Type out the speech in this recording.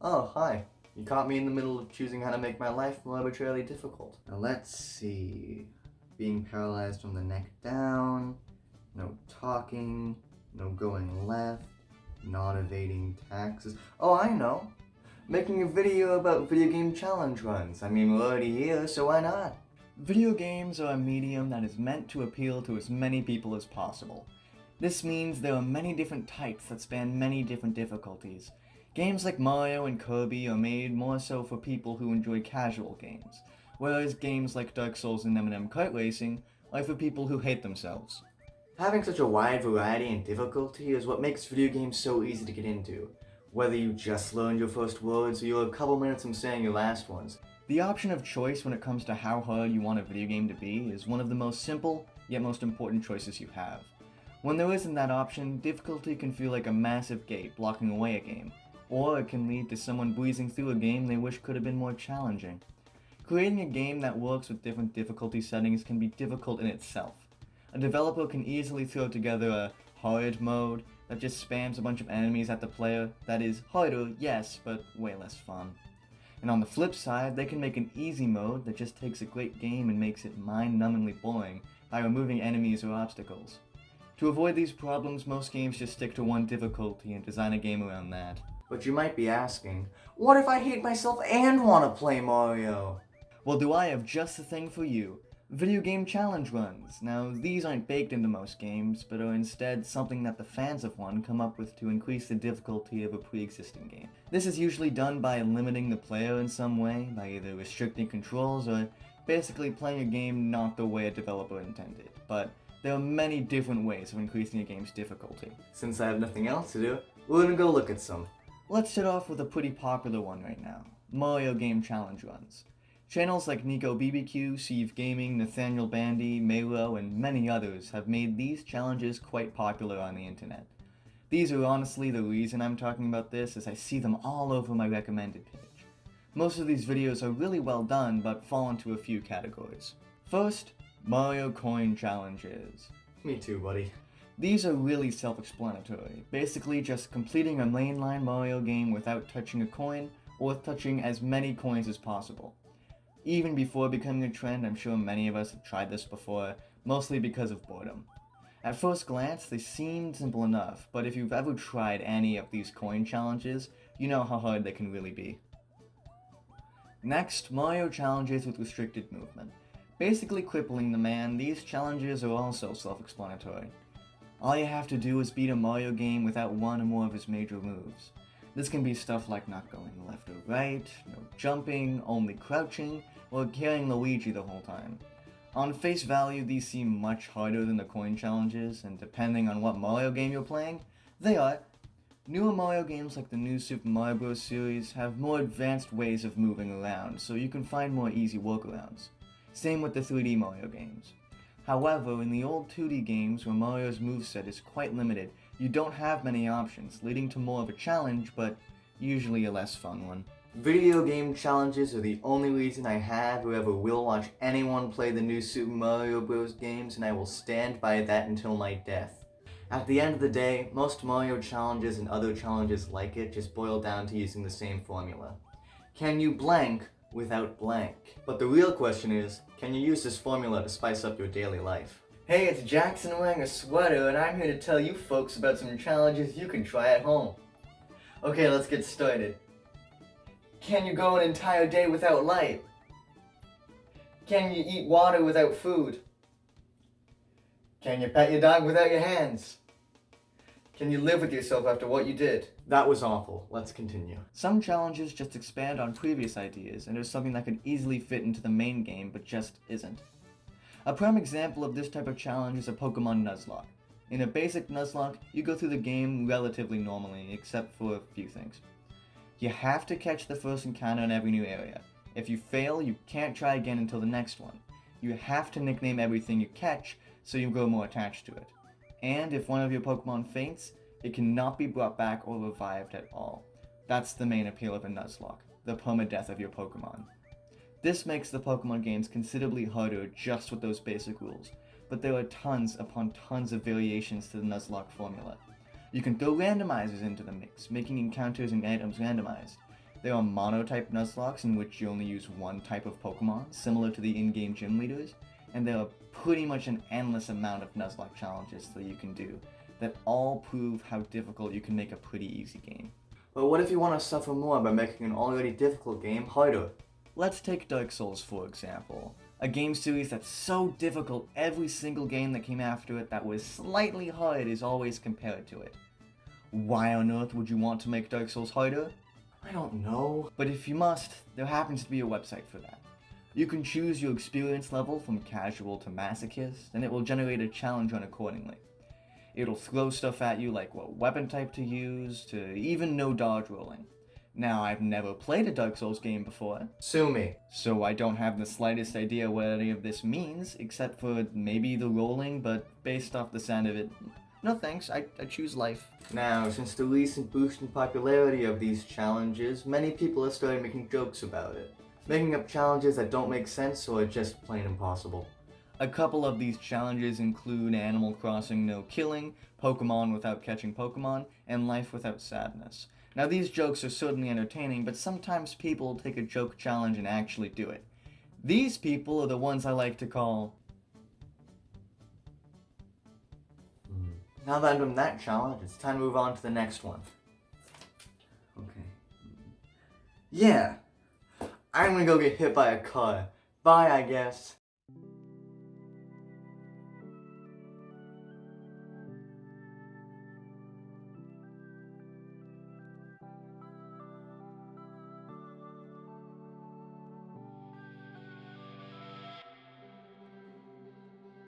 Oh, hi. You caught me in the middle of choosing how to make my life more arbitrarily difficult. Now let's see. Being paralyzed from the neck down, no talking, no going left, not evading taxes. Oh, I know. Making a video about video game challenge runs. I mean, we're already here, so why not? Video games are a medium that is meant to appeal to as many people as possible. This means there are many different types that span many different difficulties. Games like Mario and Kirby are made more so for people who enjoy casual games, whereas games like Dark Souls and M&M Kart Racing are for people who hate themselves. Having such a wide variety and difficulty is what makes video games so easy to get into, whether you just learned your first words or you're a couple minutes from saying your last ones. The option of choice when it comes to how hard you want a video game to be is one of the most simple, yet most important choices you have. When there isn't that option, difficulty can feel like a massive gate blocking away a game, or it can lead to someone breezing through a game they wish could have been more challenging. Creating a game that works with different difficulty settings can be difficult in itself. A developer can easily throw together a hard mode that just spams a bunch of enemies at the player that is harder, yes, but way less fun. And on the flip side, they can make an easy mode that just takes a great game and makes it mind-numbingly boring by removing enemies or obstacles. To avoid these problems, most games just stick to one difficulty and design a game around that. But you might be asking, what if I hate myself and want to play Mario? Well, do I have just the thing for you? Video game challenge runs. Now, these aren't baked into most games, but are instead something that the fans of one come up with to increase the difficulty of a pre-existing game. This is usually done by limiting the player in some way, by either restricting controls or basically playing a game not the way a developer intended. But there are many different ways of increasing a game's difficulty. Since I have nothing else to do, we're gonna go look at some. Let's start off with a pretty popular one right now, Mario Game Challenge runs. Channels like Nico BBQ, Ceave Gaming, Nathaniel Bandy, Melo, and many others have made these challenges quite popular on the internet. These are honestly the reason I'm talking about this, as I see them all over my recommended page. Most of these videos are really well done, but fall into a few categories. First, Mario Coin Challenges. Me too, buddy. These are really self-explanatory, basically just completing a mainline Mario game without touching a coin, or with touching as many coins as possible. Even before becoming a trend, I'm sure many of us have tried this before, mostly because of boredom. At first glance, they seem simple enough, but if you've ever tried any of these coin challenges, you know how hard they can really be. Next, Mario Challenges with Restricted Movement. Basically crippling the man, these challenges are also self-explanatory. All you have to do is beat a Mario game without one or more of his major moves. This can be stuff like not going left or right, no jumping, only crouching, or carrying Luigi the whole time. On face value, these seem much harder than the coin challenges, and depending on what Mario game you're playing, they are. Newer Mario games like the new Super Mario Bros. Series have more advanced ways of moving around, so you can find more easy workarounds. Same with the 3D Mario games. However, in the old 2D games where Mario's moveset is quite limited, you don't have many options, leading to more of a challenge, but usually a less fun one. Video game challenges are the only reason I have or ever will watch anyone play the new Super Mario Bros. Games, and I will stand by that until my death. At the end of the day, most Mario challenges and other challenges like it just boil down to using the same formula. Can you blank without blank? But the real question is, can you use this formula to spice up your daily life? Hey, it's Jackson wearing a sweater, and I'm here to tell you folks about some challenges you can try at home. Okay, let's get started. Can you go an entire day without light? Can you eat water without food? Can you pet your dog without your hands? Can you live with yourself after what you did? That was awful. Let's continue. Some challenges just expand on previous ideas and are something that could easily fit into the main game, but just isn't. A prime example of this type of challenge is a Pokemon Nuzlocke. In a basic Nuzlocke, you go through the game relatively normally, except for a few things. You have to catch the first encounter in every new area. If you fail, you can't try again until the next one. You have to nickname everything you catch, so you grow more attached to it. And if one of your Pokemon faints, it cannot be brought back or revived at all. That's the main appeal of a Nuzlocke, the permadeath of your Pokemon. This makes the Pokemon games considerably harder just with those basic rules, but there are tons upon tons of variations to the Nuzlocke formula. You can throw randomizers into the mix, making encounters and items randomized. There are monotype Nuzlocke in which you only use one type of Pokemon, similar to the in-game gym leaders, and there are pretty much an endless amount of Nuzlocke challenges that you can do that all prove how difficult you can make a pretty easy game. But what if you want to suffer more by making an already difficult game harder? Let's take Dark Souls for example, a game series that's so difficult every single game that came after it that was slightly hard is always compared to it. Why on earth would you want to make Dark Souls harder? I don't know. But if you must, there happens to be a website for that. You can choose your experience level from casual to masochist, and it will generate a challenge run accordingly. It'll throw stuff at you like what weapon type to use, to even no dodge rolling. Now, I've never played a Dark Souls game before. Sue me. So I don't have the slightest idea what any of this means, except for maybe the rolling, but based off the sound of it, no thanks, I choose life. Now, since the recent boost in popularity of these challenges, many people have started making jokes about it. Making up challenges that don't make sense or are just plain impossible. A couple of these challenges include Animal Crossing No Killing, Pokemon Without Catching Pokemon, and Life Without Sadness. Now these jokes are certainly entertaining, but sometimes people take a joke challenge and actually do it. These people are the ones I like to call... Now that I'm done that challenge, it's time to move on to the next one. Okay. Yeah! I'm gonna go get hit by a car. Bye, I guess.